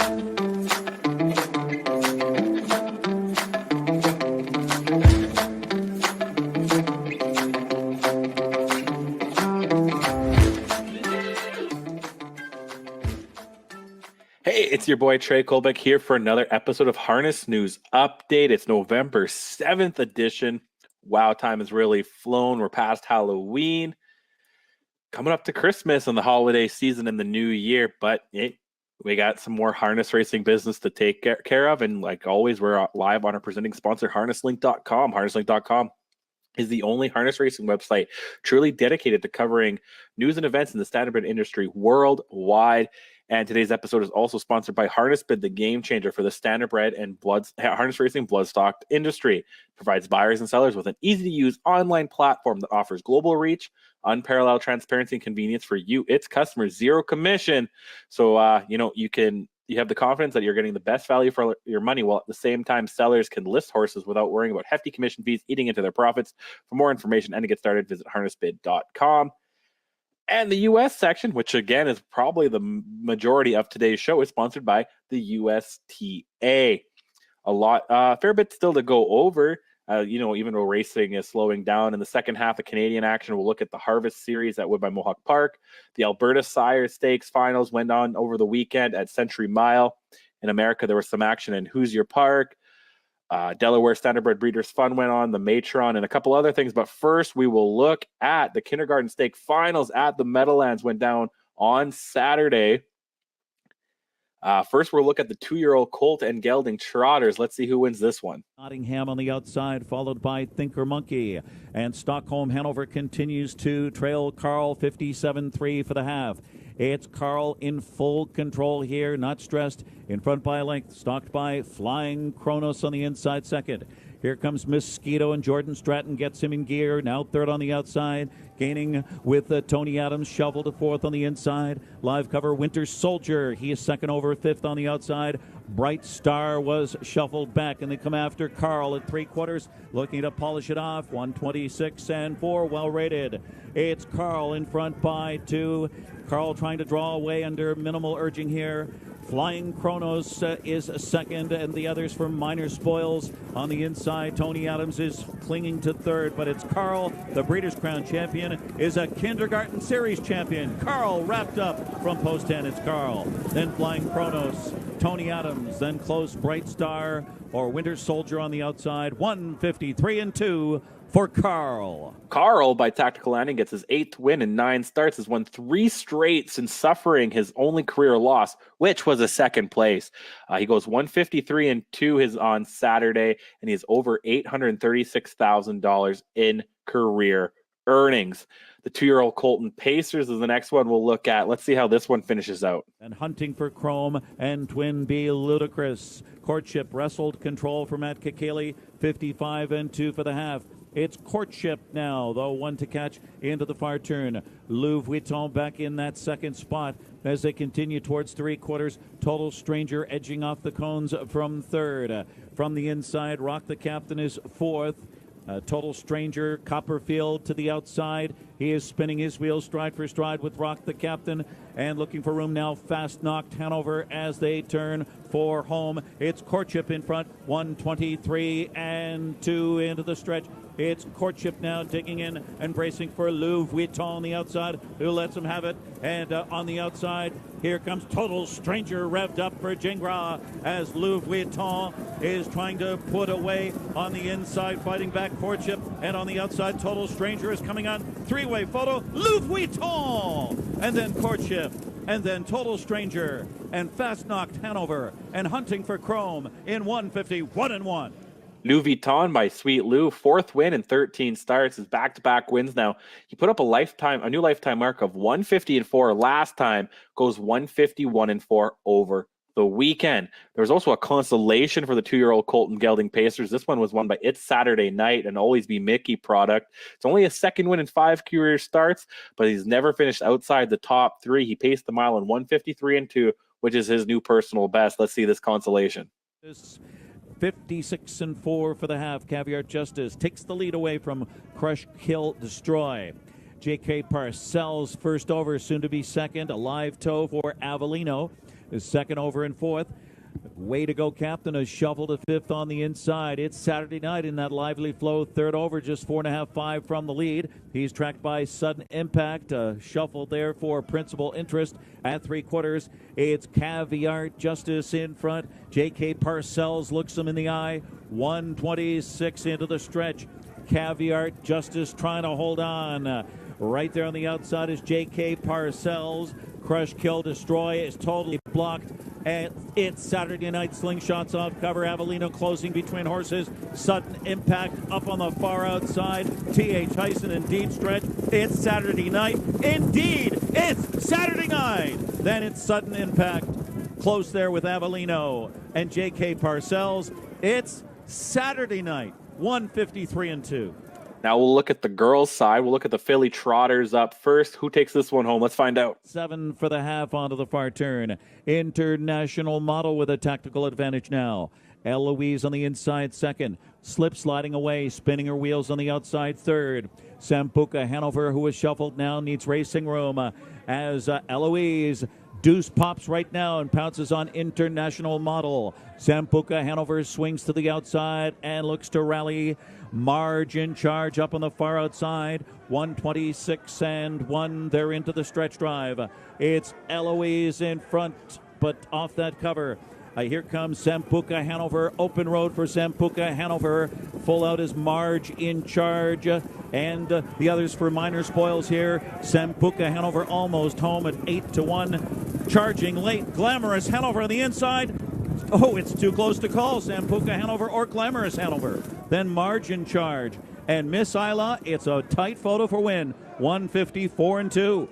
Hey, it's your boy Trey Colbeck here for another episode of Harness News Update. It's November 7th edition. Wow, time has really flown. We're past Halloween. Coming up to Christmas and the holiday season and the new year, but we got some more harness racing business to take care of. And like always, we're live on our presenting sponsor, harnesslink.com. Harnesslink.com is the only harness racing website truly dedicated to covering news and events in the standardbred industry worldwide. And today's episode is also sponsored by HarnessBid, the game changer for the standardbred and harness racing bloodstock industry. It provides buyers and sellers with an easy-to-use online platform that offers global reach, unparalleled transparency, and convenience for you, its customers, zero commission. So you have the confidence that you're getting the best value for your money, while at the same time sellers can list horses without worrying about hefty commission fees eating into their profits. For more information and to get started, visit harnessbid.com. And the U.S. section, which again is probably the majority of today's show, is sponsored by the USTA. Fair bit still to go over. Even though racing is slowing down in the second half of Canadian action, we'll look at the Harvest Series at Wood by Mohawk Park. The Alberta Sire Stakes finals went on over the weekend at Century Mile. In America, there was some action in Hoosier Park. Delaware Standardbred Breeders' Fun went on, the Matron, and a couple other things. But first, we will look at the Kindergarten Stake finals at the Meadowlands. Went down on Saturday. First, we'll look at the 2-year-old Colt and Gelding Trotters. Let's see who wins this one. Nottingham on the outside, followed by Thinker Monkey. And Stockholm Hanover continues to trail Carl, 57-3 for the half. It's Carl in full control here, not stressed. In front by a length, stalked by Flying Kronos on the inside second. Here comes Mosquito, and Jordan Stratton gets him in gear. Now third on the outside, gaining with Tony Adams, shovel to fourth on the inside. Live cover, Winter Soldier. He is second over, fifth on the outside. Bright Star was shuffled back, and they come after Carl at 3/4, looking to polish it off. 126-4, well rated. It's Carl in front by 2. Carl trying to draw away under minimal urging here. Flying Kronos is second, and the others from Minor Spoils on the inside. Tony Adams is clinging to third, but it's Carl, the Breeders' Crown champion, is a Kindergarten Series champion. Carl wrapped up from post 10. It's Carl. Then Flying Kronos, Tony Adams, then close Bright Star or Winter Soldier on the outside. 153-2 for Carl. Carl, by Tactical Landing, gets his 8th win in 9 starts, has won 3 straight since suffering his only career loss, which was a second place. He goes 153-2 on Saturday, and he has over $836,000 in career earnings. The 2-year-old Colton Pacers is the next one we'll look at. Let's see how this one finishes out. And Hunting for Chrome and Twin B Ludicrous. Courtship wrestled control for Matt Kikeli, 55-2 for the half. It's Courtship now, though, one to catch into the far turn. Louis Vuitton back in that second spot as they continue towards 3/4. Total Stranger edging off the cones from third. From the inside, Rock the Captain is fourth. Total Stranger, Copperfield to the outside. He is spinning his wheels stride for stride with Rock the Captain and looking for room now. Fast Knocked Hanover as they turn for home. It's Courtship in front, 123-2 into the stretch. It's Courtship now digging in and bracing for Louis Vuitton on the outside, who lets him have it. And on the outside, here comes Total Stranger revved up for Jingra as Louis Vuitton is trying to put away on the inside, fighting back Courtship. And on the outside, Total Stranger is coming on. 3-way photo, Louis Vuitton! And then Courtship, and then Total Stranger, and Fast Knocked Hanover, and Hunting for Chrome in 151-1. Louis Vuitton by Sweet Lou, 4th win in 13 starts, his back-to-back wins now. He put up a new lifetime mark of 150-4 last time, goes 151-4 over the weekend. There was also a consolation for the 2-year-old Colton Gelding Pacers. This one was won by It's Saturday Night, an Always Be Mickey product. It's only a second win in 5 career starts, but he's never finished outside the top 3. He paced the mile in 153-2, which is his new personal best. Let's see this consolation. 56-4 for the half. Caviar Justice takes the lead away from Crush, Kill, Destroy. J.K. Parcells first over, soon to be second. A live toe for Avellino. is second over in fourth. Way to go, Captain. A shuffle to fifth on the inside. It's Saturday Night in that lively flow. Third over, just 4.5, 5 from the lead. He's tracked by Sudden Impact. A shuffle there for Principal Interest at 3/4. It's Caviar Justice in front. J.K. Parcells looks him in the eye. 126 into the stretch. Caviar Justice trying to hold on. Right there on the outside is J.K. Parcells. Crush, Kill, Destroy is totally blocked. And it's Saturday Night. Slingshots off cover. Avellino closing between horses. Sudden Impact up on the far outside. T.H. Hyson indeed stretch. It's Saturday Night. Indeed, it's Saturday Night. Then it's Sudden Impact. Close there with Avellino and J.K. Parcells. It's Saturday Night. 153 and 2. Now we'll look at the girls' side. We'll look at the Philly Trotters up first. Who takes this one home? Let's find out. 7 for the half onto the far turn. International Model with a tactical advantage now. Eloise on the inside second. Slip sliding away, spinning her wheels on the outside third. Sambuca Hanover, who is shuffled now, needs racing room as Eloise Deuce pops right now and pounces on International Model. Sambuca Hanover swings to the outside and looks to rally. Marge in charge up on the far outside. 126 and 1. They're into the stretch drive. It's Eloise in front, but off that cover. Here comes Sambuca Hanover. Open road for Sambuca Hanover. Full out is Marge in charge. And the others for minor spoils here. Sambuca Hanover almost home at 8-1. Charging late. Glamorous Hanover on the inside. Oh, it's too close to call. Sambuca Hanover or Glamorous Hanover. Then Marge in charge. And Miss Isla, it's a tight photo for win. 154 and 2.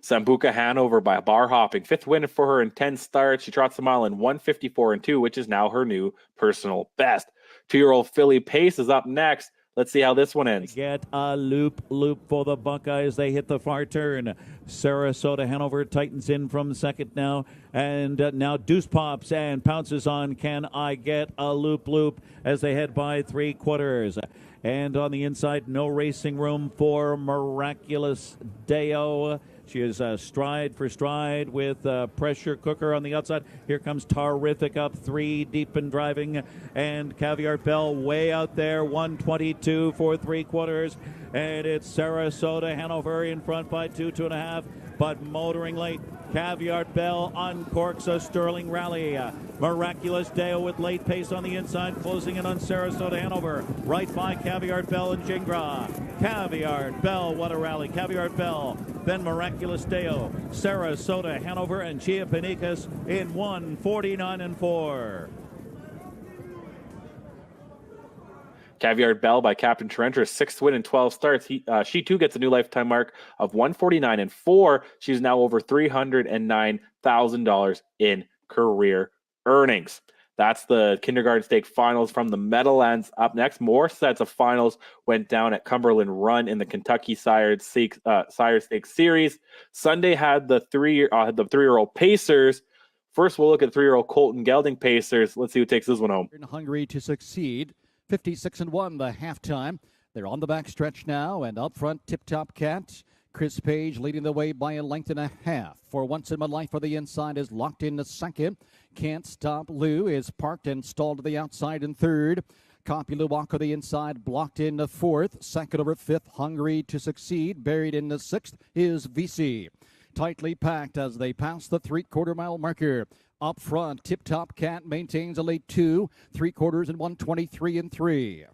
Sambuca Hanover by bar hopping. 5th win for her in 10 starts. She trots the mile in 154 and 2, which is now her new personal best. 2-year-old Philly Pace is up next. Let's see how this one ends. Get a loop for the Buckeyes. They hit the far turn. Sarasota Hanover tightens in from second now. And now Deuce pops and pounces on Can I Get a Loop as they head by 3/4. And on the inside, no racing room for Miraculous Deo. She is stride for stride with Pressure Cooker on the outside. Here comes Terrific up 3 deep and driving. And Caviar Bell way out there. 122 for 3/4. And it's Sarasota Hanover in front by 2.5. But motoring late. Caviar Bell uncorks a sterling rally. Miraculous Deo with late pace on the inside, closing in on Sarasota Hanover. Right by Caviar Bell and Jingra. Caviar Bell, what a rally. Caviar Bell, then Miraculous Deo, Sarasota Hanover, and Chia Panicas in 149 and 4. Caviar Bell by Captain Trencher, 6th win in 12 starts. She too gets a new lifetime mark of 149 and 4. She's now over $309,000 in career earnings. That's the Kindergarten Stake Finals from the Meadowlands. Up next, more sets of finals went down at Cumberland Run in the Kentucky Sire Stakes Series. Sunday had the 3-year-old Pacers. First, we'll look at 3-year-old Colton Gelding Pacers. Let's see who takes this one home. Hungry to succeed. 56 and 1 the halftime. They're on the back stretch now, and up front, Tip Top Cat. Chris Page leading the way by 1.5 lengths. For Once in My Life for the inside is locked in the second. Can't Stop Lou is parked and stalled to the outside in third. Copy Lou Walker the inside, blocked in the fourth. Second over fifth, Hungry to Succeed. Buried in the sixth is VC. Tightly packed as they pass the 3/4 mile marker. Up front, Tip Top Cat maintains a late 2, 3/4 and 123 and 3.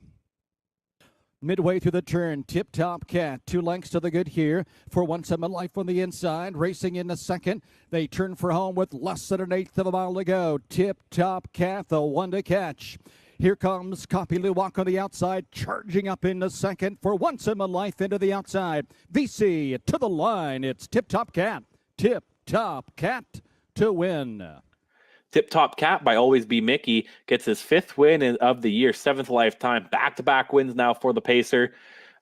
Midway through the turn, Tip Top Cat, 2 lengths to the good here. For Once in My Life on the inside, racing in the second. They turn for home with less than 1/8 of a mile to go. Tip Top Cat, the one to catch. Here comes Copy Luwak on the outside, charging up in the second. For Once in My Life into the outside. VC to the line. It's Tip Top Cat. Tip Top Cat to win. Tip Top Cat by Always Be Mickey gets his 5th win of the year, 7th lifetime. Back-to-back wins now for the Pacer.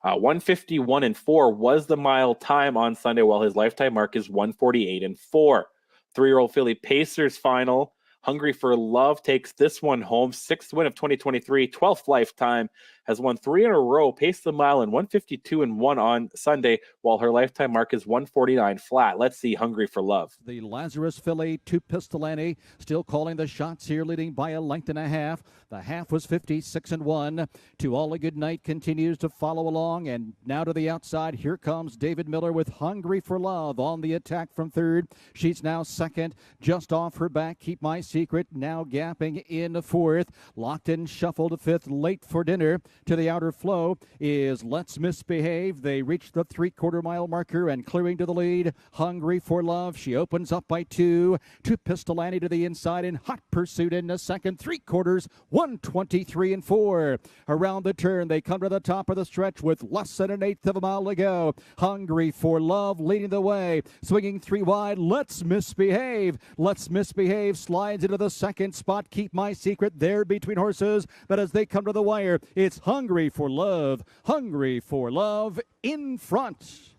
151 and 4 was the mile time on Sunday, while his lifetime mark is 148 and 4. 3-year-old Philly Pacers final. Hungry for Love takes this one home. 6th win of 2023, 12th lifetime. has won 3 in a row, paced the mile in 152 and 1 on Sunday, while her lifetime mark is 149 flat. Let's see Hungry for Love. The Lazarus filly to Pistolani still calling the shots here, leading by a length and a half. The half was 56 and 1. To All a Good Night continues to follow along, and now to the outside. Here comes David Miller with Hungry for Love on the attack from third. She's now second, just off her back. Keep My Secret now gapping in fourth. Locked in, shuffled fifth. Late for Dinner to the outer flow is Let's Misbehave. They reach the 3/4 mile marker and clearing to the lead. Hungry for Love. She opens up by 2 to Pistolani to the inside in hot pursuit in the second. 3/4, 123 and 4. Around the turn, they come to the top of the stretch with less than an eighth of a mile to go. Hungry for Love leading the way, swinging 3 wide. Let's Misbehave. Let's Misbehave slides into the second spot. Keep My Secret there between horses, but as they come to the wire, it's Hungry for Love. Hungry for Love in front.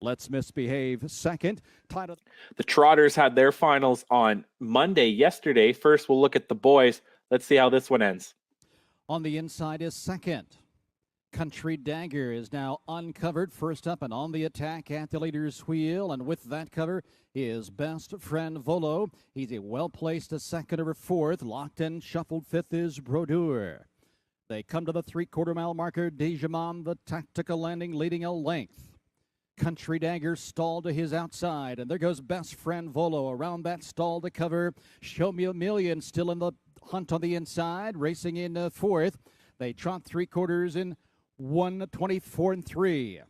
Let's Misbehave second. The Trotters had their finals on Monday yesterday. First, we'll look at the boys. Let's see how this one ends. On the inside is second. Country Dagger is now uncovered, first up and on the attack at the leader's wheel, and with that cover is Best Friend Volo. He's a well-placed second over fourth. Locked in, shuffled fifth is Brodeur. They come to the 3/4 mile marker. Dejamon, the tactical landing, leading a length. Country Dagger stalled to his outside, and there goes Best Friend Volo around that stall to cover. Show Me a Million still in the hunt on the inside, racing in fourth. They trot 3/4 in 124 and 3.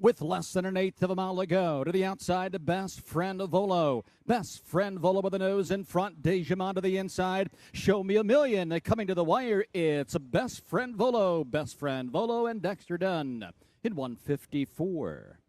With less than an eighth of a mile to go, to the outside, the Best Friend Volo. Best Friend Volo with the nose in front. Dejamon to the inside. Show Me a Million coming to the wire. It's Best Friend Volo. Best Friend Volo and Dexter Dunn in 154.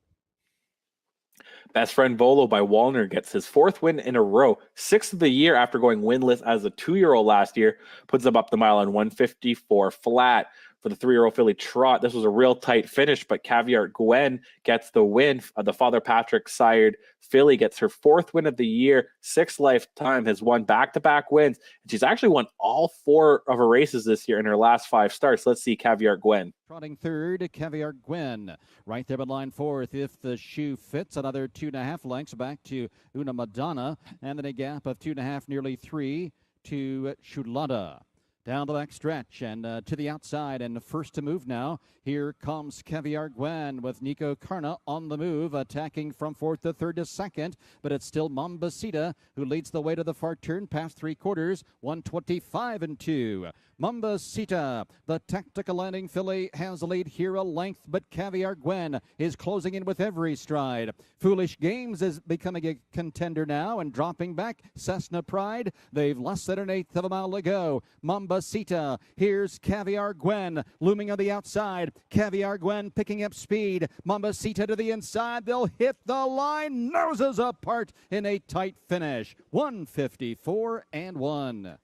Best Friend Volo by Wallner gets his 4th win in a row, 6th of the year after going winless as a 2-year-old last year. Puts him up the mile on 154 flat. For the 3-year-old filly Trot, this was a real tight finish, but Caviar Gwen gets the win. The Father Patrick sired filly gets her 4th win of the year, 6th lifetime, has won back-to-back wins, and she's actually won all 4 of her races this year in her last 5 starts. Let's see Caviar Gwen. Trotting third, Caviar Gwen. Right there behind fourth, if the shoe fits. Another 2.5 lengths back to Una Madonna, and then a gap of 2.5, nearly 3 to Chulada. Down the back stretch and to the outside, and first to move now. Here comes Caviar Gwen with Nico Carna on the move, attacking from fourth to third to second, but it's still Mambasita who leads the way to the far turn past 3/4, 125 and 2. Mambasita, the tactical landing filly, has the lead here a length, but Caviar Gwen is closing in with every stride. Foolish Games is becoming a contender now and dropping back. Cessna Pride, they've less than an eighth of a mile to go. Mambasita, here's Caviar Gwen looming on the outside. Caviar Gwen picking up speed. Mambasita to the inside. They'll hit the line. Noses apart in a tight finish. 154 and 1.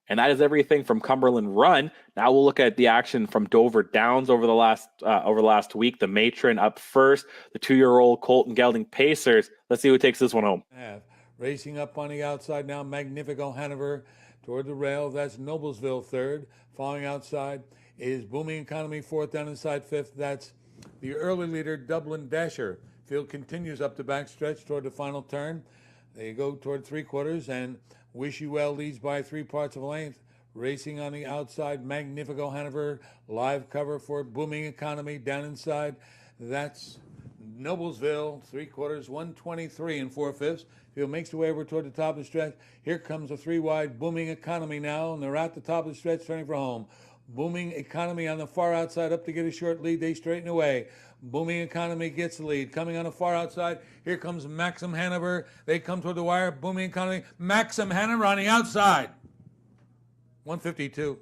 And that is everything from Cumberland Run. Now we'll look at the action from Dover Downs over the last week. The Matron up first. The 2-year-old Colton Gelding Pacers. Let's see who takes this one home. Racing up on the outside now, Magnifico Hanover toward the rail. That's Noblesville third. Following outside is Booming Economy fourth, down inside fifth. That's the early leader, Dublin Dasher. Field continues up the backstretch toward the final turn. They go toward 3/4, and Wish You Well leads by 3 parts of a length. Racing on the outside, Magnifico Hanover. Live cover for Booming Economy down inside. That's Noblesville, 3/4, 123 and 4/5. Field makes the way over toward the top of the stretch. Here comes a 3 wide Booming Economy now, and they're at the top of the stretch turning for home. Booming Economy on the far outside up to get a short lead. They straighten away. Booming Economy gets the lead. Coming on the far outside, here comes Maxim Hanover. They come toward the wire. Booming Economy. Maxim Hanover on the outside. 152.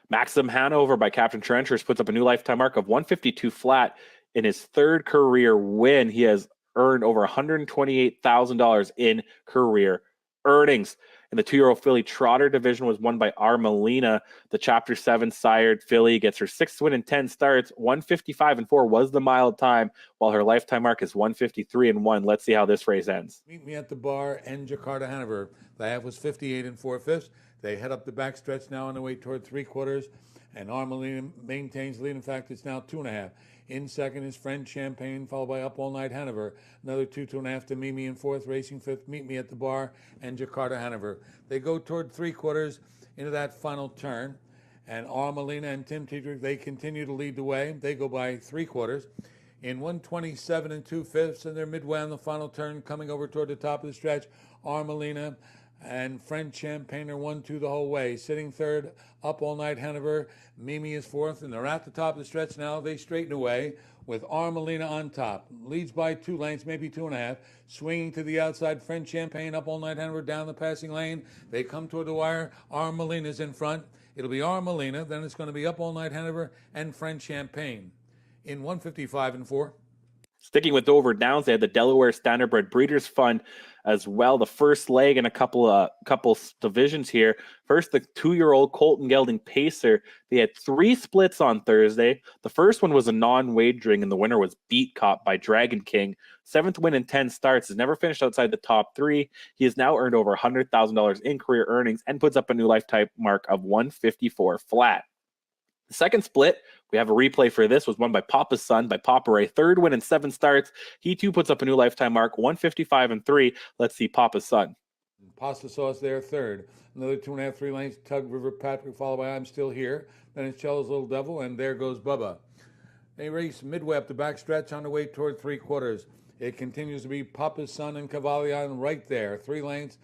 Maxim Hanover by Captain Trenchers puts up a new lifetime mark of 152 flat in his 3rd career win. He has earned over $128,000 in career earnings. And the 2-year-old filly Trotter division was won by Armelina. The Chapter 7 sired filly gets her 6th win in 10 starts. 155 and 4 was the mile time, while her lifetime mark is 153 and 1. Let's see how this race ends. Meet Me at the Bar and Jakarta Hanover. The half was 58 and 4/5. They head up the backstretch now on the way toward 3/4, and Armelina maintains the lead. In fact, it's now 2.5. In second is French Champagne, followed by Up All Night Hanover. Another 2.5 to Mimi in fourth. Racing fifth, Meet Me at the Bar, and Jakarta Hanover. They go toward 3/4 into that final turn. And Armelina and Tim Tetrick, they continue to lead the way. They go by 3/4 in 1:27 2/5, and they're midway on the final turn, coming over toward the top of the stretch. Armelina and French Champagne are 1-2 the whole way. Sitting third, Up All Night Hanover. Mimi is fourth, and they're at the top of the stretch now. They straighten away with Armelina on top. Leads by 2 lengths, maybe 2.5. Swinging to the outside, French Champagne, Up All Night Hanover down the passing lane. They come toward the wire. Armelina's in front. It'll be Armelina, then it's going to be Up All Night Hanover and French Champagne in 1:55 4. Sticking with Dover Downs, they had the Delaware Standardbred Breeders' Fund as well. The first leg in a couple divisions here. First, the 2-year-old Colton Gelding Pacer. They had 3 splits on Thursday. The first one was a non-wagering, and the winner was Beat Cop by Dragon King. 7th win in 10 starts. Has never finished outside the top 3. He has now earned over $100,000 in career earnings and puts up a new lifetime mark of 154 flat. The second split, we have a replay for this, was won by Papa's Son by Papa Ray. 3rd win in 7 starts. He too puts up a new lifetime mark, 155 3. Let's see Papa's Son. Pasta Sauce there, third. Another 2.5, 3 lengths. Tug River Patrick, followed by I'm Still Here. Then it's Cello's Little Devil, and there goes Bubba. They race midway up the backstretch on the way toward 3/4. It continues to be Papa's Son and Cavalli Island right there. 3 lengths.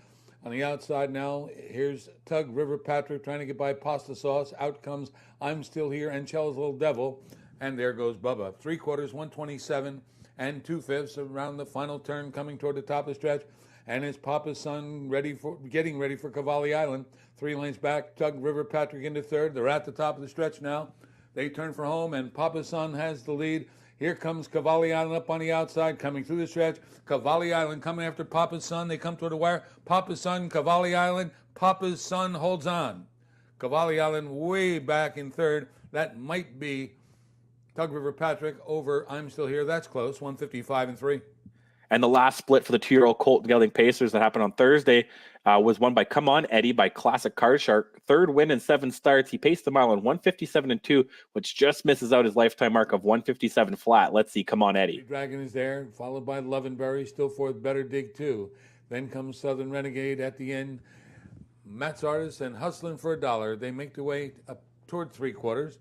On the outside now, here's Tug River Patrick trying to get by Pasta Sauce. Out comes I'm Still Here and Cello's Little Devil. And there goes Bubba. 3/4, 1:27 2/5 around the final turn, coming toward the top of the stretch. And it's Papa's Son getting ready for Cavalli Island. 3 lanes back, Tug River Patrick into third. They're at the top of the stretch now. They turn for home, and Papa's Son has the lead. Here comes Cavalli Island up on the outside, coming through the stretch. Cavalli Island coming after Papa's Son. They come toward the wire. Papa's Son, Cavalli Island. Papa's Son holds on. Cavalli Island way back in third. That might be Tug River Patrick over I'm Still Here. That's close, 155 3. And the last split for the 2-year-old Colton Gelding Pacers that happened on Thursday was won by Come On Eddie by Classic Card Shark. 3rd win in 7 starts. He paced the mile in 157 2, which just misses out his lifetime mark of 157 flat. Let's see Come On Eddie. Dragon is there, followed by Lovenberry, still fourth, Better Dig 2. Then comes Southern Renegade at the end. Matt's Artist and Hustling for $1. They make their way up toward 3/4,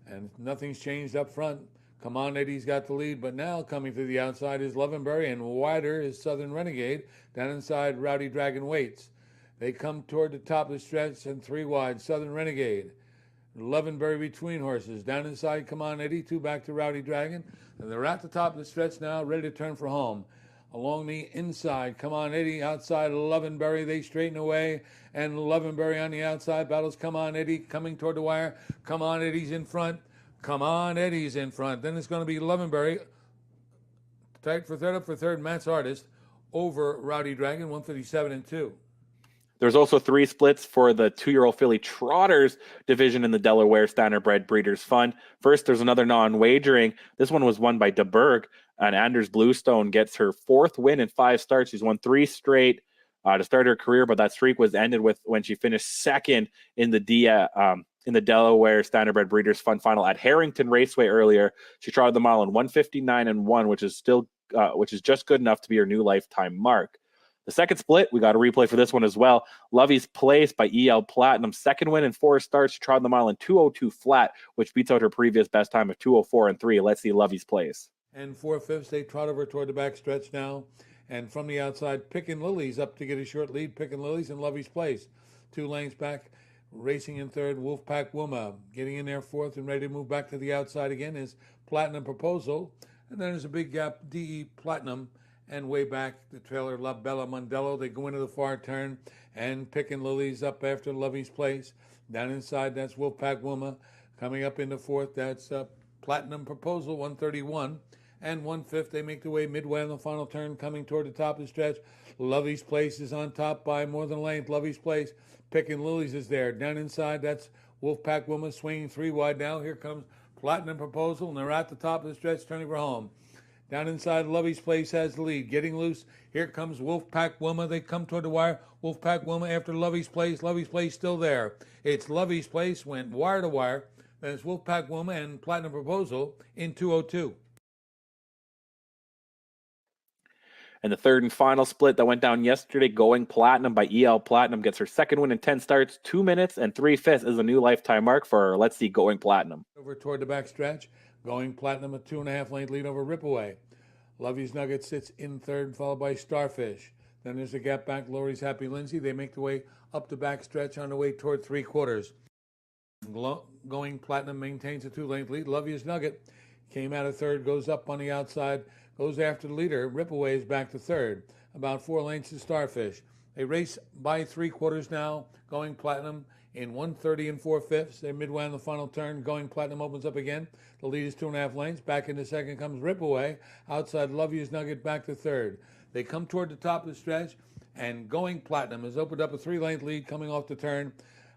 and nothing's changed up front. Come On Eddie's got the lead, but now coming to the outside is Lovenberry, and wider is Southern Renegade. Down inside, Rowdy Dragon waits. They come toward the top of the stretch, and 3 wide, Southern Renegade. Lovenberry between horses. Down inside, Come On Eddie, 2 back to Rowdy Dragon. And they're at the top of the stretch now, ready to turn for home. Along the inside, Come On Eddie, outside Lovenberry, they straighten away, and Lovenberry on the outside battles Come On Eddie, coming toward the wire. Come On Eddie's in front. Come On Eddie's in front. Then it's going to be Lovenberry, tight for third, up for third, Matt's Artist, over Rowdy Dragon, 157 2. There's also 3 splits for the 2-year-old filly Trotters division in the Delaware Standardbred Breeders' Fund. First, there's another non-wagering. This one was won by DeBerg, and Anders Bluestone gets her 4th win in 5 starts. She's won 3 straight to start her career, but that streak was ended with when she finished 2nd in the Delaware Standardbred Breeders' Fund final at Harrington Raceway earlier. She trotted the mile in 159 1, which is just good enough to be her new lifetime mark. The second split, we got a replay for this one as well. Lovey's Place by EL Platinum. 2nd win in 4 starts. She trotted the mile in 202 flat, which beats out her previous best time of 204 3. Let's see Lovey's Place. And 4/5, they trot over toward the back stretch now. And from the outside, Pickin' Lilies up to get a short lead. Pickin' Lilies and Lovey's Place. 2 lanes back, racing in third, Wolfpack Wooma. Getting in there 4th and ready to move back to the outside again is Platinum Proposal. And then there's a big gap, DE Platinum. And way back, the trailer La Bella Mondello. They go into the far turn, and Pickin' Lilies up after Lovey's Place. Down inside, that's Wolfpack Wooma. Coming up into 4th, that's Platinum Proposal, 131. And 1/5, they make their way midway on the final turn, coming toward the top of the stretch. Lovey's Place is on top by more than a length. Lovey's Place, Pickin' Lilies is there. Down inside, that's Wolfpack Wooma swinging 3 wide now. Here comes Platinum Proposal, and they're at the top of the stretch, turning for home. Down inside, Lovey's Place has the lead. Getting loose. Here comes Wolfpack Wilma. They come toward the wire. Wolfpack Wilma after Lovey's Place. Lovey's Place still there. It's Lovey's Place went wire to wire. Then it's Wolfpack Wilma and Platinum Proposal in 2:02. And the third and final split that went down yesterday, Going Platinum by EL Platinum, gets her second win in 10 starts. 2 minutes and 3/5 is a new lifetime mark for her. Let's see Going Platinum. Over toward the backstretch. Going Platinum, a 2.5 length lead over Ripaway. Lovey's Nugget sits in third, followed by Starfish. Then there's a gap back. Lori's Happy Lindsay. They make the way up the backstretch on the way toward 3/4. Going Platinum maintains a 2-length lead. Lovey's Nugget came out of third, goes up on the outside, goes after the leader. Ripaway is back to third. About 4 lengths to Starfish. They race by 3/4 now. Going Platinum in 1:30 and 4/5. They're midway on the final turn. Going Platinum opens up again. The lead is 2.5 lengths. Back into second comes Ripaway. Outside, Lovey's Nugget back to third. They come toward the top of the stretch, and Going Platinum has opened up a 3-length lead coming off the turn.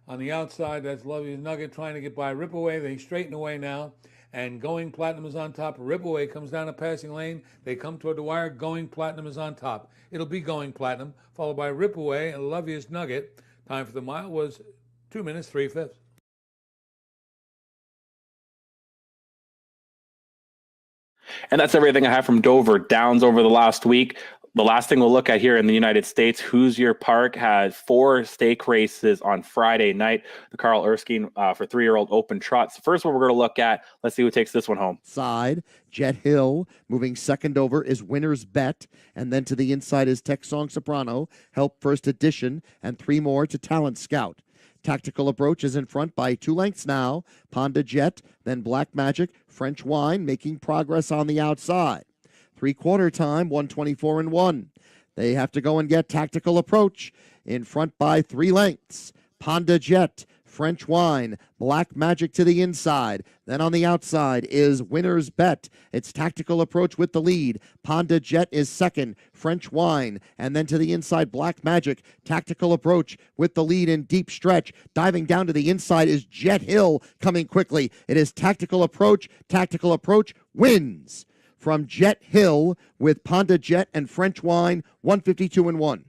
On the outside, that's Lovey's Nugget trying to get by Ripaway. They straighten away now, and Going Platinum is on top. Ripaway comes down a passing lane. They come toward the wire. Going Platinum is on top. It'll be Going Platinum, followed by Ripaway and Lovey's Nugget. Time for the mile was 2 minutes, 3/5. And that's everything I have from Dover Downs over the last week. The last thing we'll look at here in the United States, Hoosier Park had 4 stake races on Friday night. The Carl Erskine for 3-year-old open trots. The first one we're going to look at, let's see who takes this one home. Side, Jet Hill, moving second over is Winner's Bet, and then to the inside is Tech Song Soprano, Help First Edition, and 3 more to Talent Scout. Tactical Approach is in front by 2 lengths now. Ponda Jet, then Black Magic, French Wine making progress on the outside. 3/4 time, 124 and 1. They have to go and get Tactical Approach in front by 3 lengths. Ponda Jet, French Wine, Black Magic to the inside. Then on the outside is Winner's Bet. It's Tactical Approach with the lead. Ponda Jet is second, French Wine. And then to the inside, Black Magic. Tactical Approach with the lead in deep stretch. Diving down to the inside is Jet Hill coming quickly. It is Tactical Approach. Tactical Approach wins from Jet Hill with Ponda Jet and French Wine, 152 and 1.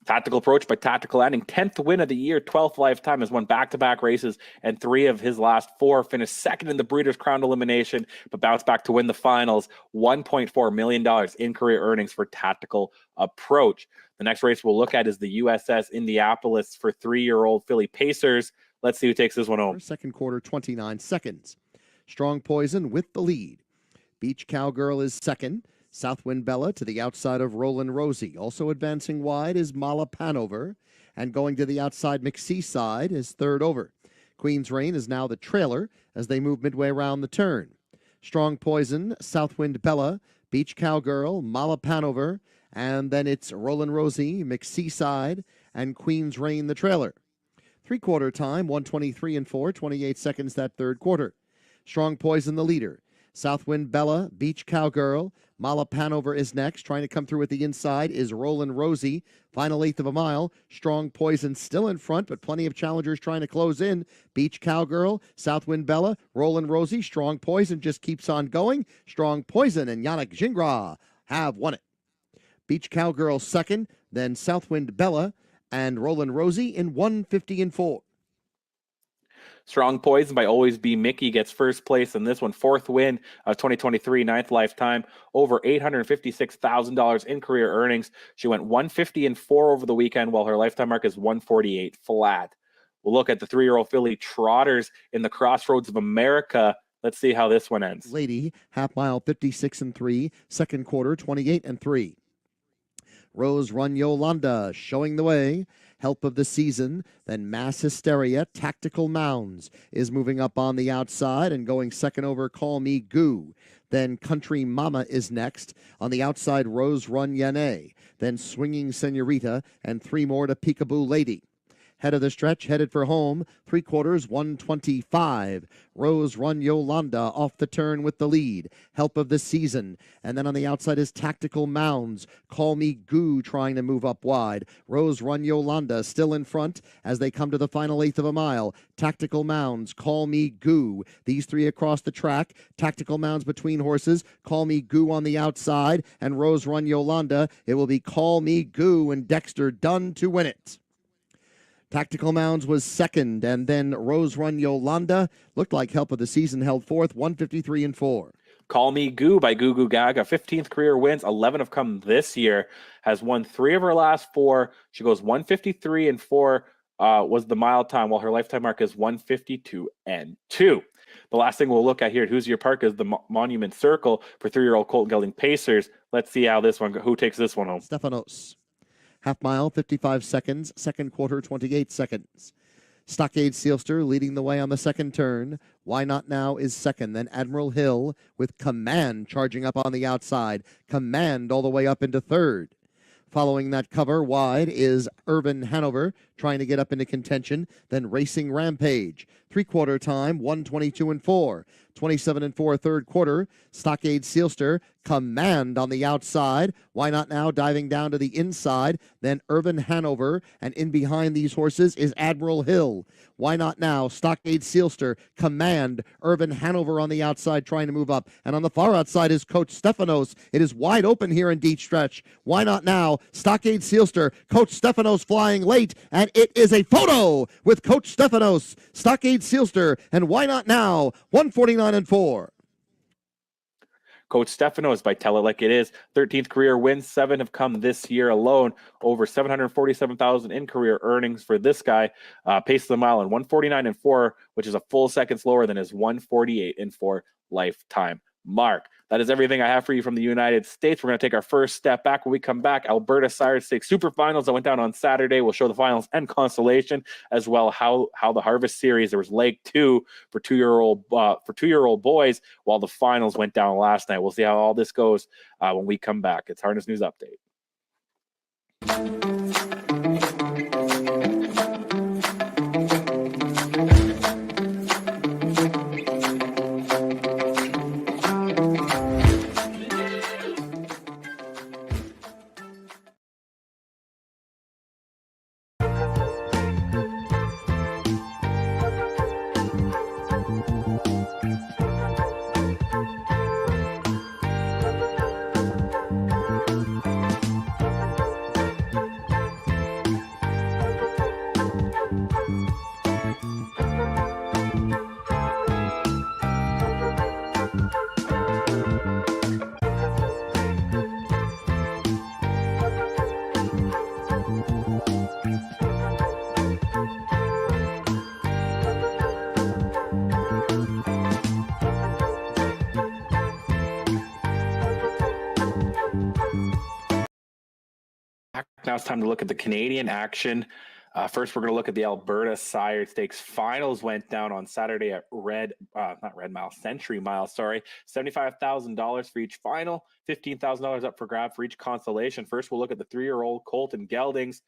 Tactical Approach by Tactical Landing, 10th win of the year, 12th lifetime, has won back-to-back races, and 3 of his last 4. Finished second in the Breeders' Crown elimination, but bounced back to win the finals. $1.4 million in career earnings for Tactical Approach. The next race we'll look at is the USS Indianapolis for 3-year-old filly Pacers. Let's see who takes this one home. Second quarter, 29 seconds. Strong Poison with the lead. Beach Cowgirl is second. Southwind Bella to the outside of Roland Rosie. Also advancing wide is Mala Panover. And going to the outside, McSeaside is third over. Queen's Reign is now the trailer as they move midway around the turn. Strong Poison, Southwind Bella, Beach Cowgirl, Mala Panover, and then it's Roland Rosie, McSeaside, and Queen's Reign the trailer. 3/4 time, 123 and 4, 28 seconds that third quarter. Strong Poison the leader. Southwind Bella, Beach Cowgirl, Mala Panover is next. Trying to come through at the inside is Roland Rosie. Final 1/8 of a mile. Strong Poison still in front, but plenty of challengers trying to close in. Beach Cowgirl, Southwind Bella, Roland Rosie. Strong Poison just keeps on going. Strong Poison and Yannick Gingras have won it. Beach Cowgirl second, then Southwind Bella and Roland Rosie in 150 and 4. Strong Poison by Always Be Mickey gets first place in this one. 4th win of 2023, 9th lifetime. Over $856,000 in career earnings. She went 150 and 4 over the weekend, while her lifetime mark is 148 flat. We'll look at the 3-year-old filly Trotters in the Crossroads of America. Let's see how this one ends. Lady, half mile 56 and 3. Second quarter 28 and 3. Rose Run Yolanda showing the way. Help of the season, then Mass Hysteria. Tactical Mounds is moving up on the outside and going second over Call Me Goo. Then Country Mama is next. On the outside, Rose Run Yane. Then Swinging Senorita and 3 more to Peekaboo Lady. Head of the stretch, headed for home, 3/4, 125. Rose Run Yolanda off the turn with the lead. Help of the season. And then on the outside is Tactical Mounds. Call Me Goo trying to move up wide. Rose Run Yolanda still in front as they come to the final eighth of a mile. Tactical Mounds, Call Me Goo. These three across the track. Tactical Mounds between horses. Call Me Goo on the outside. And Rose Run Yolanda. It will be Call Me Goo and Dexter Dunn to win it. Tactical Mounds was second, and then Rose Run Yolanda looked like Help of the Season held fourth, 153 and 4. Call Me Goo by Goo Goo Gaga. 15th career wins, 11 have come this year. Has won 3 of her last 4. She goes 153 and 4 was the mile time, while her lifetime mark is 152 and 2. The last thing we'll look at here at Who's Your Park is the Monument Circle for 3-year-old Colton Gelding Pacers. Let's see how this one, who takes this one home. Stefanos. Half mile, 55 seconds. Second quarter, 28 seconds. Stockade Sealster leading the way on the second turn. Why Not Now is second. Then Admiral Hill with Command charging up on the outside. Command all the way up into third. Following that cover wide is Irvin Hanover trying to get up into contention. Then Racing Rampage. 3/4 time, 122 and 4. 27 and 4 third quarter. Stockade Sealster, Command on the outside. Why Not Now diving down to the inside. Then Irvin Hanover, and in behind these horses is Admiral Hill. Why Not Now, Stockade Sealster, Command, Irvin Hanover on the outside trying to move up. And on the far outside is Coach Stefanos. It is wide open here in Deep Stretch. Why Not Now, Stockade Sealster, Coach Stefanos flying late, and it is a photo with Coach Stefanos, Stockade Sealster, and Why Not Now, 149 and 4. Coach Stefanos by Tell It Like It Is. 13th career wins, 7 have come this year alone. Over $747,000 in career earnings for this guy. Pace of the mile in 149 and 4, which is a full second slower than his 148 and 4 lifetime mark. That is everything I have for you from the United States. We're going to take our first step back. When we come back, Alberta Sire Stakes Super Finals that went down on Saturday. We'll show the finals and consolation, as well how the Harvest Series. There was leg 2 for 2-year-old boys, while the finals went down last night. We'll see how all this goes when we come back. It's Harness News Update. Now it's time to look at the Canadian action. First, we're going to look at the Alberta Sire Stakes finals. Went down on Saturday at Century Mile, $75,000 for each final, $15,000 up for grab for each consolation. First, we'll look at the 3-year-old Colton Geldings.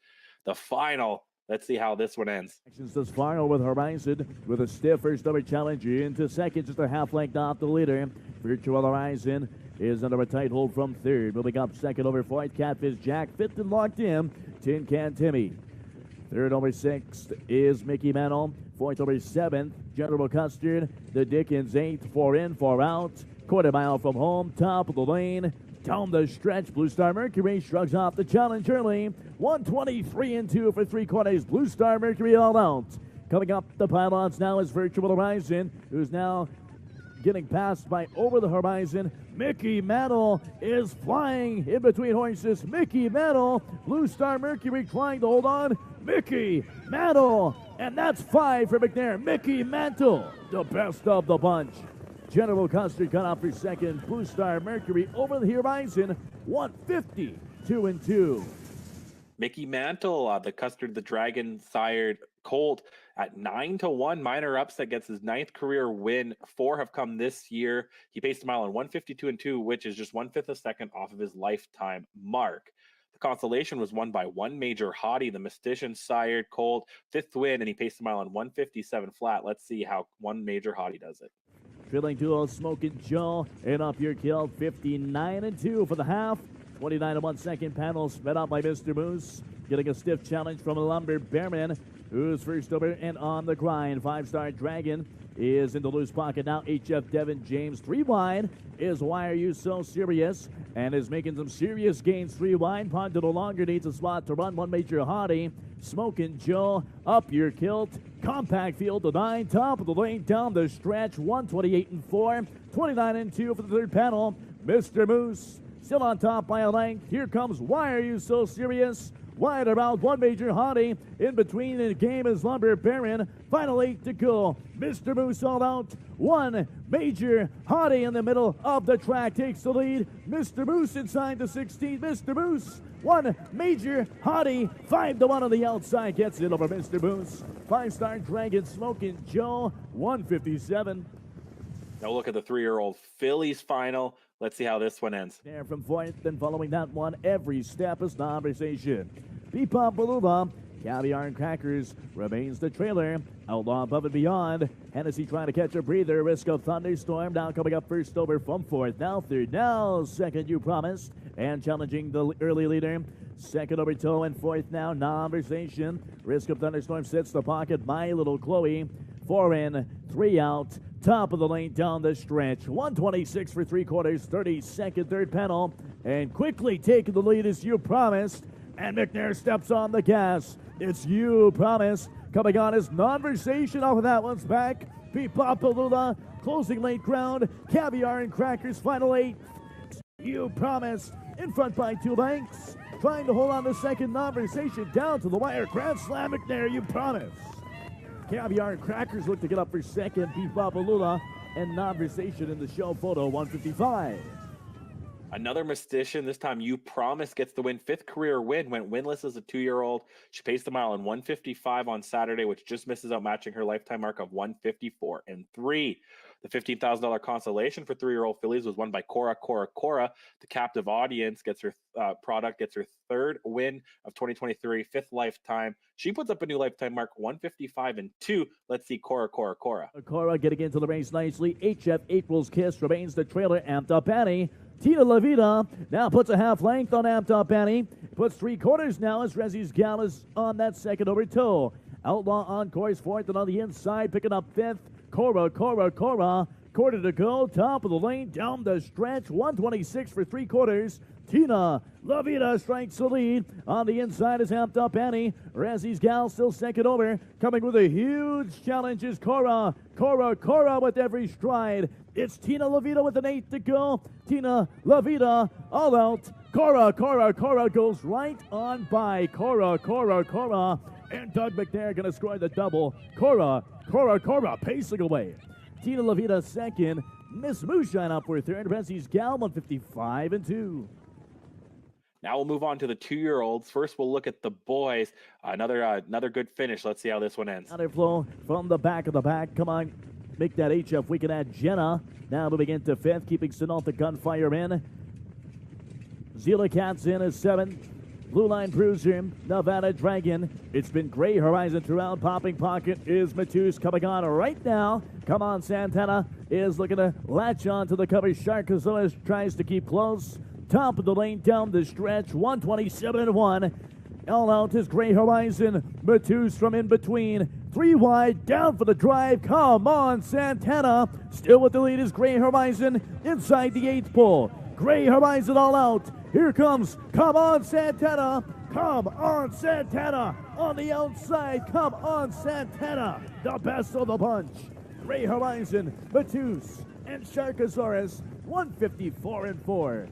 The final. Let's see how this one ends. This final with Horizon with a stiff first number challenge into second, just a half length off the leader. Virtual Horizon is under a tight hold from third. Moving up second over fourth, Catfish Jack. Fifth and locked in, Tin Can Timmy. Third over sixth is Mickey Mantle. Fourth over seventh, General Custard. The Dickens eighth, 4 in, 4 out. Quarter mile from home, top of the lane. Down the stretch, Blue Star Mercury shrugs off the challenge early. 123 and 2 for 3/4. Blue Star Mercury all out. Coming up the pylons now is Virtual Horizon, who's now getting passed by Over the Horizon. Mickey Mantle is flying in between horses. Mickey Mantle, Blue Star Mercury trying to hold on. Mickey Mantle, and that's 5 for McNair. Mickey Mantle, the best of the bunch. General Custard cut off for second. Blue Star Mercury Over the Horizon, 152 and 2. Mickey Mantle, the Custard the Dragon sired colt at 9-1. Minor upset gets his 9th career win. 4 have come this year. He paced a mile in 152 and 2, which is just 1/5 a second off of his lifetime mark. The consolation was won by one major hottie, the Mystician sired Colt, 5th win, and he paced the mile on 157 flat. Let's see how one major hottie does it. Trailing duo Smokin' Joe and Up Your Kill, 59-2 for the half. 29-1 second panel, sped out by Mr. Moose. Getting a stiff challenge from Lumber Bearman, who's first over and on the grind. 5-star Dragon is in the loose pocket now. HF Devin James 3 wide is Why Are You So Serious, and is making some serious gains 3 wide. Pond no longer needs a spot to run. One major hottie, Smokin' Joe, Up Your Kilt, compact field to 9, top of the lane down the stretch. 128-4, 29-2 for the third panel. Mr. Moose still on top by a length. Here comes Why Are You So Serious? Wide around one major hottie. In between the game is Lumber Baron. Final 8 to go. Mr. Moose all out. One major hottie in the middle of the track takes the lead. Mr. Moose inside the 16. Mr. Moose, one major hottie. 5-1 on the outside gets it over Mr. Moose. 5-star Dragon Smokin' Joe, 157. Now look at the 3-year-old fillies final. Let's see how this one ends. There from fourth, and following that one, every step is conversation. Bebop Balula, Caviar and Crackers remains the trailer. Outlaw Above and Beyond. Hennessy trying to catch a breather. Risk of Thunderstorm now coming up first over from fourth. Now third. Now second, You Promised. And challenging the early leader. Second over Toe and fourth now, Conversation. Risk of Thunderstorm sits the pocket. My Little Chloe. 4 in, 3 out. Top of the lane down the stretch. 126 for 3/4. 32nd third panel. And quickly taking the lead is You Promised. And McNair steps on the gas. It's You Promised. Coming on is Conversation off of that one's back. Bebop Balula closing late ground. Caviar and Crackers final 8. You Promised in front by 2 lengths. Trying to hold on to second. Conversation down to the wire. Grand Slam McNair. You Promised. Caviar and Crackers look to get up for second. Bebop Balula and Conversation in the show photo 155. Another Mystician, this time You Promise gets the win. 5th career win, went winless as a 2-year-old. She paced the mile in 155 on Saturday, which just misses out matching her lifetime mark of 154-3. The $15,000 consolation for 3-year-old fillies was won by Cora. The captive audience gets her product, gets her 3rd win of 2023, 5th lifetime. She puts up a new lifetime mark, 155-2. Let's see Cora. Cora getting into the race nicely. HF April's Kiss remains the trailer. Amped Up Annie. Tina La Vida now puts a half length on Amped Up Annie. Puts 3/4 now as Rezzy's Gal is on that second over Toe. Outlaw on course 4th and on the inside picking up 5th. Cora. Quarter to go. Top of the lane down the stretch. 126 for 3/4. Tina La Vida strikes the lead. On the inside is Amped Up Annie. Rezzy's Gal still second over. Coming with a huge challenge is Cora with every stride. It's Tina La Vida with an 8 to go. Tina La Vida all out. Cora goes right on by. Cora. And Doug McNair going to score the double. Cora pacing away. Tina La Vida second. Miss Moonshine up for third. Rezzy's Gal 155-2. Now we'll move on to the 2-year-olds. First, we'll look at the boys. Another good finish. Let's see how this one ends. Another flow from the back of the pack. Come on, make that HF. We can add Jenna. Now moving into 5th, keeping Sonata Gunfire in. Zila Cats in as 7th. Blue Line Bruiser, Nevada Dragon. It's been Gray Horizon throughout. Popping Pocket is Matus coming on right now. Come on, Santana is looking to latch on to the cover. Shark Azolas tries to keep close. Top of the lane down the stretch. 127-1. All out is Gray Horizon. Matus from in between. 3 wide, down for the drive. Come on, Santana. Still with the lead is Gray Horizon inside the 8th pole. Gray Horizon all out. Here comes, come on, Santana. Come on, Santana. On the outside, come on, Santana. The best of the bunch. Gray Horizon, Matus, and Sharkosaurus, 154-4.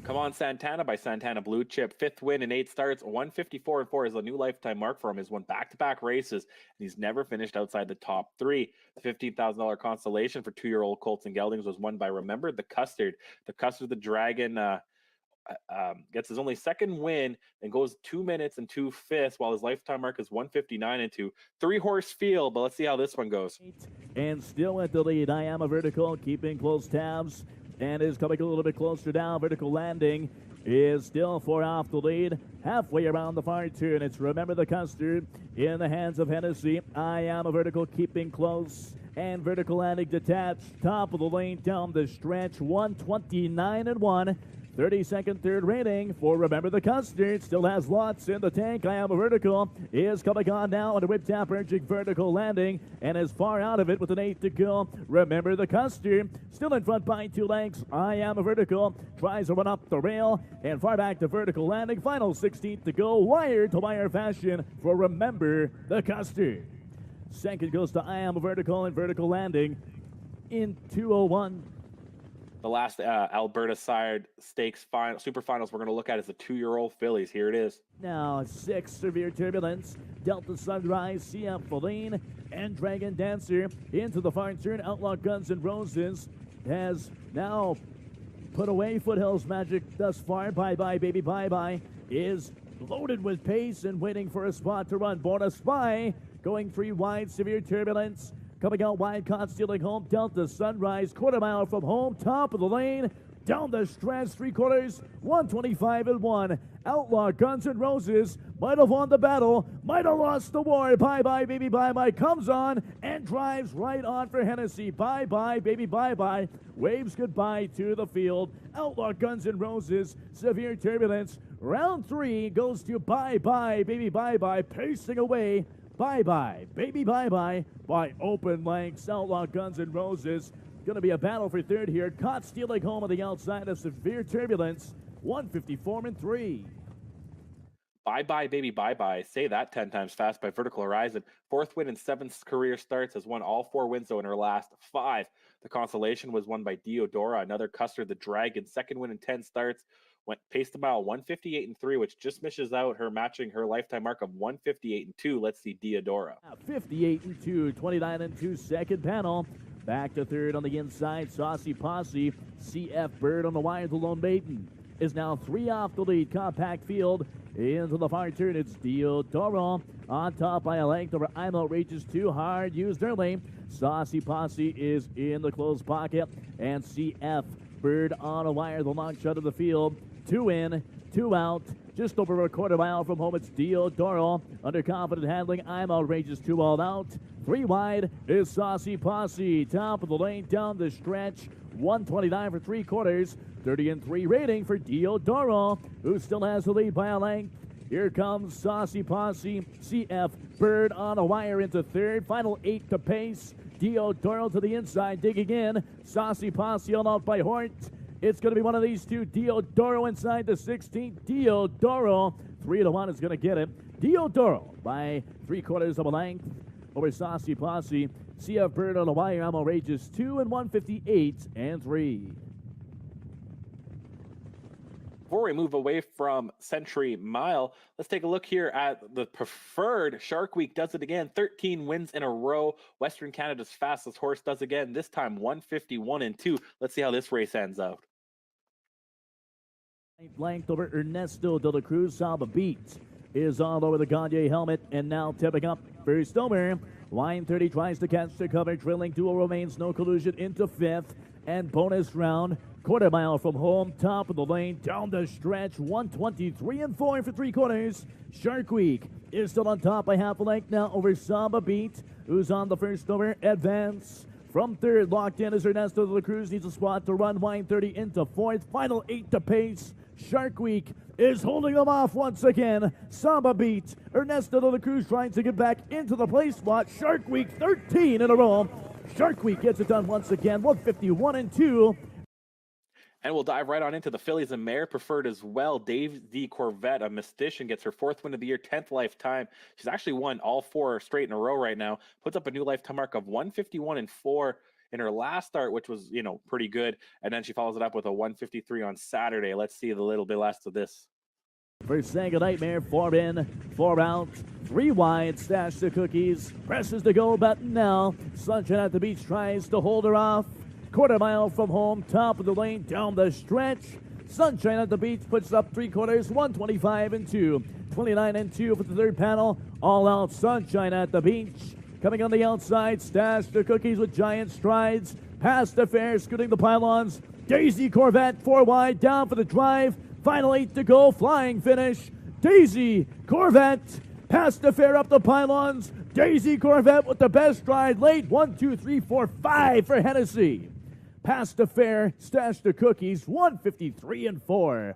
Come on, Santana by Santana Blue Chip. 5th win in 8 starts. 154-4 is a new lifetime mark for him. He's won back-to-back races, and he's never finished outside the top 3. The $15,000 consolation for 2-year-old Colts and Geldings was won by, remember, the Custard. The Custard, the Dragon, gets his only 2nd win and goes 2 minutes and 2/5, while his lifetime mark is 159-2. 3-horse field, but let's see how this one goes. And still at the lead, I Am a Vertical, keeping close tabs. and is coming a little bit closer now. Vertical Landing is still 4 off the lead. Halfway around the far turn, it's Remember the Custard in the hands of Hennessy. I Am a Vertical keeping close, and Vertical Landing detached. Top of the lane down the stretch, 129-1. 30-second third rating for Remember the Custard. Still has lots in the tank. I Am a Vertical is coming on now on a whip tap urging Vertical Landing and is far out of it with an 8 to go. Remember the Custard still in front by 2 lengths. I Am a Vertical tries to run up the rail and far back to Vertical Landing. Final 16th to go. Wire to wire fashion for Remember the Custard. Second goes to I Am a Vertical and Vertical Landing in 2:01. The last Alberta side stakes super finals we're going to look at is the 2-year-old fillies. Here it is. Now 6 Severe Turbulence, Delta Sunrise, CF Feline, and Dragon Dancer into the far turn. Outlaw Guns and Roses has now put away Foothills Magic thus far. Bye Bye Baby Bye Bye is loaded with pace and waiting for a spot to run. Born a Spy going 3 wide. Severe Turbulence coming out wide, caught stealing home. Delta Sunrise, quarter mile from home, top of the lane, down the stretch, 3/4, 125-1. Outlaw Guns and Roses might have won the battle, might have lost the war. Bye Bye Baby Bye Bye comes on and drives right on for Hennessy. Bye Bye Baby Bye Bye waves goodbye to the field. Outlaw Guns and Roses, Severe Turbulence. Round 3 goes to Bye Bye Baby Bye Bye, pacing away. Bye Bye Baby Bye Bye by open lengths. Outlaw Guns and Roses. Going to be a battle for third here. Caught stealing home on the outside of Severe Turbulence. 154-3. Bye Bye Baby Bye Bye. Say that 10 times fast by Vertical Horizon. 4th win in 7 career starts, has won all 4 wins though in her last 5. The Consolation was won by Diodora. Another Custard, the Dragon. 2nd win in 10 starts. Paced a mile 158-3, which just misses out her matching her lifetime mark of 158-2. Let's see Diodora. 58-2, 29-2, second panel. Back to third on the inside. Saucy Posse. CF Bird on the wire. The Lone Maiden is now 3 off the lead. Compact field into the far turn. It's Diodoro on top by a length over I'm Outrageous. Too hard used early. Saucy Posse is in the close pocket, and CF Bird on a wire. The long shot of the field. 2 in, 2 out. Just over a quarter mile from home, it's Diodoro. Under confident handling, I'm Outrageous. 2 all out. 3 wide is Saucy Posse. Top of the lane down the stretch. 129 for 3/4. 30-3 rating for Diodoro, who still has the lead by a length. Here comes Saucy Posse. CF Bird on a wire into third. Final 8 to pace. Diodoro to the inside, digging in. Saucy Posse all out by Hort. It's going to be one of these two. Diodoro inside the 16th. Diodoro, 3-1 is going to get it. Diodoro by 3/4 of a length over Saucy Posse. CF Bird on a wire. I'm Outrageous. 2 and 158-3. Before we move away from Century Mile, let's take a look here at the preferred. Shark Week does it again. 13 wins in a row. Western Canada's fastest horse does again. This time 151-2. Let's see how this race ends out. Length over Ernesto de la Cruz. Saba Beat is all over the Gagne helmet and now tipping up first over. Line 30 tries to catch the cover. Drilling duel remains. No collusion into 5th. And bonus round. Quarter mile from home. Top of the lane. Down the stretch. 123-4 for 3/4. Shark Week is still on top by half a length now over Saba Beat, who's on the first over. Advance. From third, locked in is Ernesto de la Cruz. Needs a spot to run. Line 30 into 4th. Final 8 to pace. Shark Week is holding them off once again. Saba Beat. Ernesto de la Cruz trying to get back into the place spot. Shark Week 13 in a row. Shark Week gets it done once again. 151-2. And we'll dive right on into the fillies and mare preferred as well. Dave D. Corvette, a mystician, gets her 4th win of the year, 10th lifetime. She's actually won all 4 straight in a row right now. Puts up a new lifetime mark of 151-4 in her last start, which was, pretty good. And then she follows it up with a 153 on Saturday. Let's see the little bit last of this. First Sanga Nightmare, 4 in, 4 out, 3 wide, stash the cookies, presses the go button now. Sunshine at the Beach tries to hold her off. Quarter mile from home, top of the lane, down the stretch. Sunshine at the Beach puts up 3/4, 125-2. 29-2 for the third panel. All out Sunshine at the Beach. Coming on the outside, stash the cookies with giant strides. Past the fair, scooting the pylons. Daisy Corvette 4 wide down for the drive. Final 8 to go. Flying finish. Daisy Corvette past the fair up the pylons. Daisy Corvette with the best stride late. 1, 2, 3, 4, 5 for Hennessy. Past the fair, stash the cookies. 153 and 4.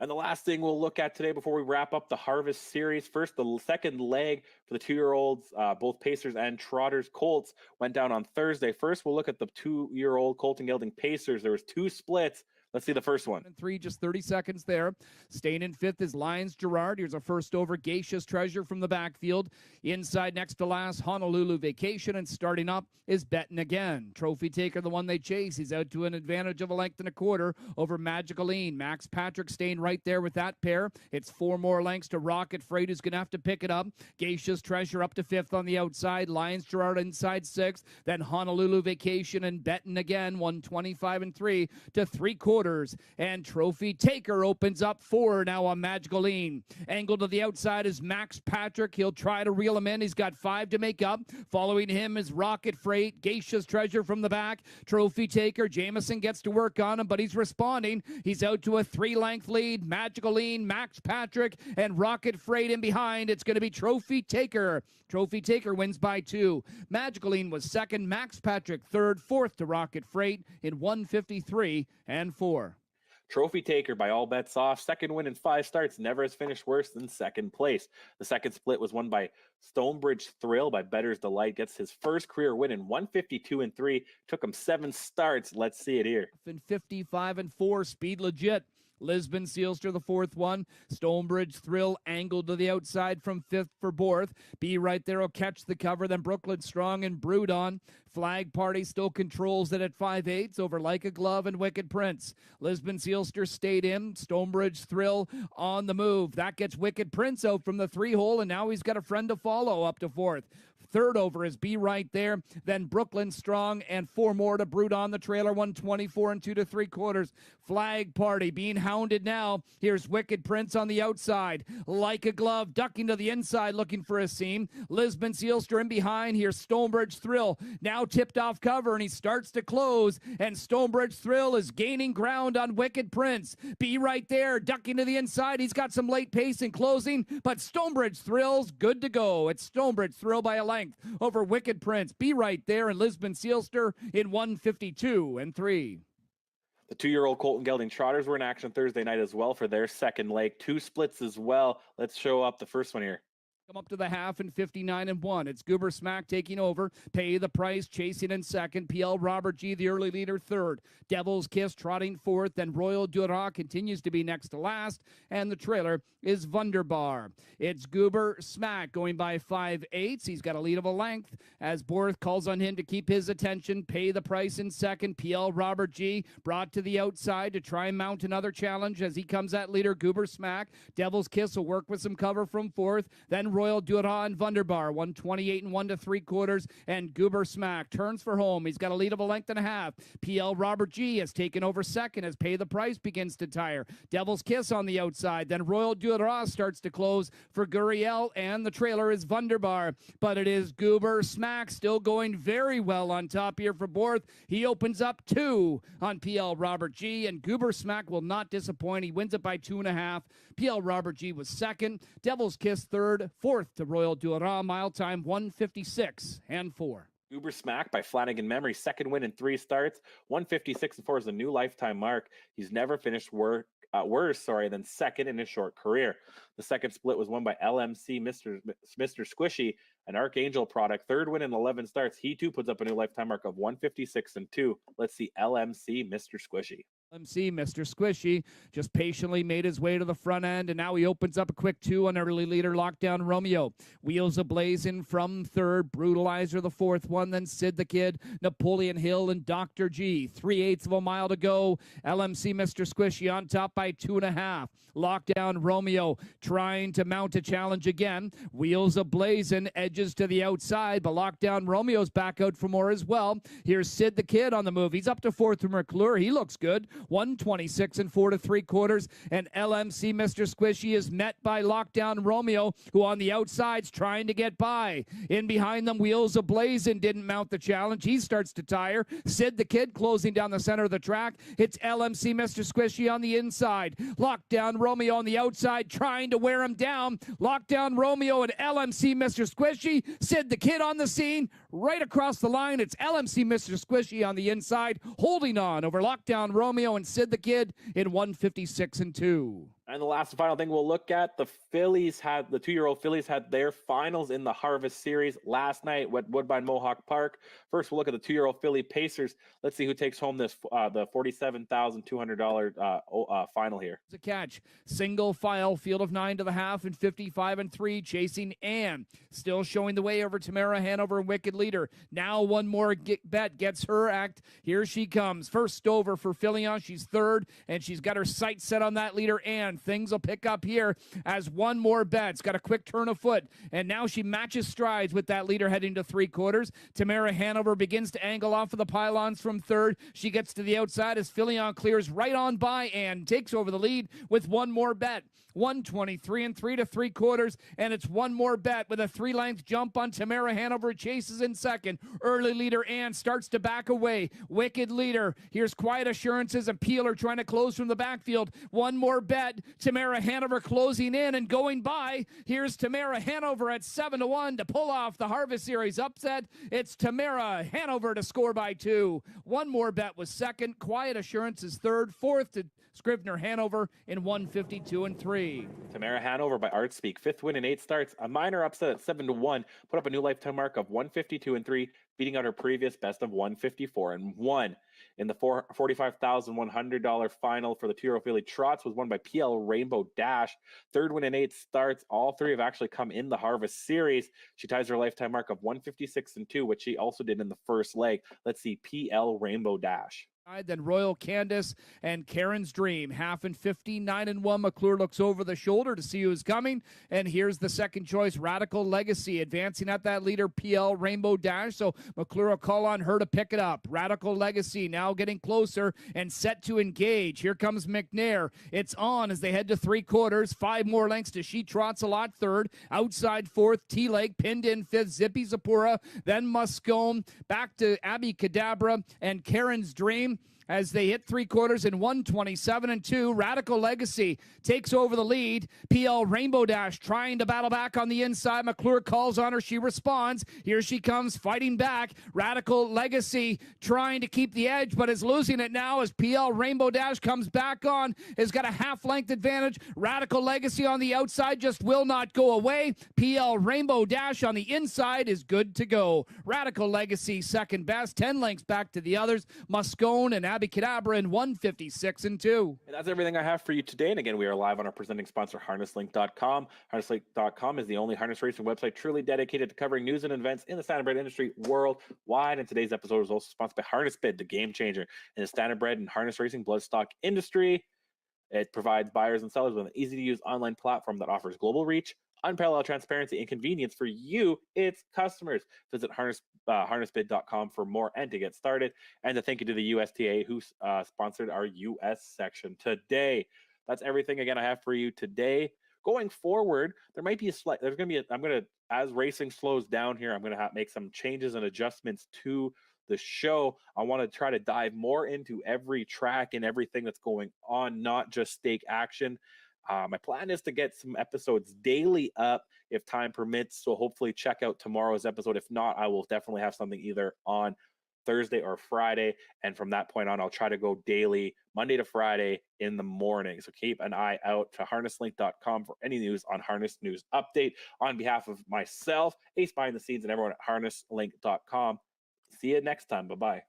And the last thing we'll look at today before we wrap up the Harvest Series, first, the second leg for the 2-year-olds, both Pacers and Trotters Colts went down on Thursday. First, we'll look at the 2-year-old Colton Gelding Pacers. There was 2 splits. Let's see the first one. 3, just 30 seconds there. Staying in 5th is Lions Gerard. Here's a first over. Geisha's Treasure from the backfield. Inside next to last, Honolulu Vacation. And starting up is Betting Again. Trophy Taker, the one they chase. He's out to an advantage of a length and a quarter over Magicaline. Max Patrick staying right there with that pair. It's 4 more lengths to Rocket Freight, who's going to have to pick it up. Geisha's Treasure up to 5th on the outside. Lions Gerard inside 6th. Then Honolulu Vacation and Betting Again. 125 and 3 to 3/4. And Trophy Taker opens up 4 now on Magicaline. Angle to the outside is Max Patrick. He'll try to reel him in. He's got 5 to make up. Following him is Rocket Freight. Geisha's Treasure from the back. Trophy Taker. Jameson gets to work on him, but he's responding. He's out to a 3-length lead. Magicaline, Max Patrick, and Rocket Freight in behind. It's going to be Trophy Taker. Trophy Taker wins by 2. Magicaline was 2nd. Max Patrick 3rd. 4th to Rocket Freight in 153 and 4. Trophy Taker by all bets off. Second win in 5 starts. Never has finished worse than second place. The second split was won by Stonebridge Thrill by Better's Delight. Gets his first career win in 152 and 3. Took him 7 starts. Let's see it here. In 55 and 4. Speed Legit. Lisbon Sealster, the 4th one. Stonebridge Thrill angled to the outside from 5th for Borth. Be Right There will catch the cover. Then Brooklyn Strong and Brood On. Flag Party still controls it at 5/8 over Like a Glove and Wicked Prince. Lisbon Sealster stayed in. Stonebridge Thrill on the move. That gets Wicked Prince out from the 3-hole, and now he's got a friend to follow up to 4th. 3rd over is Be Right There. Then Brooklyn Strong and 4 more to Brood On the trailer. 124 and 2 to 3/4. Flag Party being hounded now. Here's Wicked Prince on the outside. Like a Glove ducking to the inside looking for a seam. Lisbon Sealster in behind. Here's Stonebridge Thrill. Now tipped off cover and he starts to close. And Stonebridge Thrill is gaining ground on Wicked Prince. Be Right There ducking to the inside. He's got some late pace in closing. But Stonebridge Thrill's good to go. It's Stonebridge Thrill by a length over Wicked Prince. Be Right There and Lisbon Sealster in 152 and 3. The 2-year-old Colton Gelding Trotters were in action Thursday night as well for their second leg. 2 splits as well. Let's show up the first one here. Come up to the half in 59 and 1. It's Goober Smack taking over. Pay the Price chasing in 2nd. PL Robert G, the early leader, 3rd. Devil's Kiss trotting 4th. Then Royal Dura continues to be next to last. And the trailer is Wunderbar. It's Goober Smack going by 5/8. He's got a lead of a length as Borth calls on him to keep his attention. Pay the Price in 2nd. PL Robert G brought to the outside to try and mount another challenge as he comes at leader Goober Smack. Devil's Kiss will work with some cover from 4th. Then Royal Dura and Wunderbar, 128 and 1 to 3/4, and Goober Smack turns for home. He's got a lead of a length and a half. PL Robert G has taken over 2nd as Pay the Price begins to tire. Devil's Kiss on the outside. Then Royal Dura starts to close for Guriel, and the trailer is Wunderbar. But it is Goober Smack still going very well on top here for Borth. He opens up 2 on PL Robert G, and Goober Smack will not disappoint. He wins it by 2.5. PL Robert G was 2nd. Devil's Kiss 3rd. 4th to Royal Dura. Mile time 156 and 4. Uber Smack by Flanagan Memory, second win in 3 starts. 156 and 4 is a new lifetime mark. He's never finished worse than second in his short career. The second split was won by LMC Mr. Squishy, an Archangel product. 3rd win in 11 starts. He too puts up a new lifetime mark of 156 and 2. Let's see LMC Mr. Squishy. LMC Mr. Squishy just patiently made his way to the front end, and now he opens up a quick 2 on early leader Lockdown Romeo. Wheels ablazing from 3rd. Brutalizer the 4th one. Then Sid the Kid, Napoleon Hill, and Dr. G. 3/8 of a mile to go. LMC Mr. Squishy on top by 2.5. Lockdown Romeo trying to mount a challenge again. Wheels ablazing, edges to the outside, but Lockdown Romeo's back out for more as well. Here's Sid the Kid on the move. He's up to 4th from McClure. He looks good. 126 and 4 3/4. And LMC Mr. Squishy is met by Lockdown Romeo, who on the outside's trying to get by. In behind them, Wheels Ablazing didn't mount the challenge. He starts to tire. Sid the Kid closing down the center of the track. It's LMC Mr. Squishy on the inside. Lockdown Romeo on the outside trying to wear him down. Lockdown Romeo and LMC Mr. Squishy. Sid the Kid on the scene. Right across the line, it's LMC Mr. Squishy on the inside, holding on over Lockdown Romeo and Sid the Kid in 156 and 2. And the last and final thing we'll look at, the 2-year-old fillies had their finals in the Harvest Series last night at Woodbine Mohawk Park. First, we'll look at the 2-year-old filly Pacers. Let's see who takes home this the $47,200 final here. A catch, single file, field of 9 to the half and 55 and 3, chasing Ann. Still showing the way over Tamara Hanover and Wicked Leader. Now one more bet gets her act. Here she comes. First over for Filion. She's third, and she's got her sights set on that leader, Ann. Things will pick up here as one more bet's got a quick turn of foot, and now she matches strides with that leader heading to 3/4. Tamara Hanover begins to angle off of the pylons from third. She gets to the outside as Filion clears right on by and takes over the lead with one more bet. 123 and 3 3/4, and it's one more bet with a 3-length jump on Tamara Hanover. Chases in second. Early leader Ann starts to back away. Wicked Leader. Here's Quiet Assurances and Peeler trying to close from the backfield. One more bet. Tamara Hanover closing in and going by. Here's Tamara Hanover at 7-1 to pull off the Harvest Series upset. It's Tamara Hanover to score by 2. One more bet was second. Quiet Assurance is third. Fourth to Scrivener Hanover in 152 and 3. Tamara Hanover by Art Speak, 5th win in 8 starts. A minor upset at 7-1, put up a new lifetime mark of 152 and 3, beating out her previous best of 154 and 1. In the $45,100 final for the 2-year-old filly Trots was won by PL Rainbow Dash. 3rd win in 8 starts. All 3 have actually come in the Harvest Series. She ties her lifetime mark of 156 and 2, which she also did in the first leg. Let's see PL Rainbow Dash. Then Royal Candace and Karen's Dream. Half and 59 and 1. McClure looks over the shoulder to see who's coming. And here's the second choice, Radical Legacy, advancing at that leader, PL Rainbow Dash. So McClure will call on her to pick it up. Radical Legacy now getting closer and set to engage. Here comes McNair. It's on as they head to 3/4. 5 more lengths to She Trots a Lot third. Outside fourth, T-Lake pinned in fifth. Zippy Zapura. Then Muscone. Back to Abby Cadabra and Karen's Dream. As they hit 3/4 in 127 and 2, Radical Legacy takes over the lead. PL Rainbow Dash trying to battle back on the inside. McClure calls on her. She responds. Here she comes fighting back. Radical Legacy trying to keep the edge, but is losing it now as PL Rainbow Dash comes back on. Has got a half-length advantage. Radical Legacy on the outside just will not go away. PL Rainbow Dash on the inside is good to go. Radical Legacy second best. 10 lengths back to the others. Muscone and Abby Cadabra in 156 and 2. And that's everything I have for you today. And again, we are live on our presenting sponsor, harnesslink.com. Harnesslink.com is the only harness racing website truly dedicated to covering news and events in the standardbred industry worldwide. And today's episode is also sponsored by HarnessBid, the game changer in the standardbred and harness racing bloodstock industry. It provides buyers and sellers with an easy-to-use online platform that offers global reach, unparalleled transparency, and convenience for you, its customers. Visit harnessbid.com for more and to get started. And a thank you to the USTA who sponsored our US section today. That's everything again I have for you today. Going forward, there might be as racing slows down here, I'm going to make some changes and adjustments to the show. I want to try to dive more into every track and everything that's going on, not just stake action. My plan is to get some episodes daily up if time permits. So hopefully check out tomorrow's episode. If not, I will definitely have something either on Thursday or Friday. And from that point on, I'll try to go daily, Monday to Friday in the morning. So keep an eye out to harnesslink.com for any news on Harness News Update. On behalf of myself, Ace Behind the Scenes, and everyone at harnesslink.com, see you next time. Bye-bye.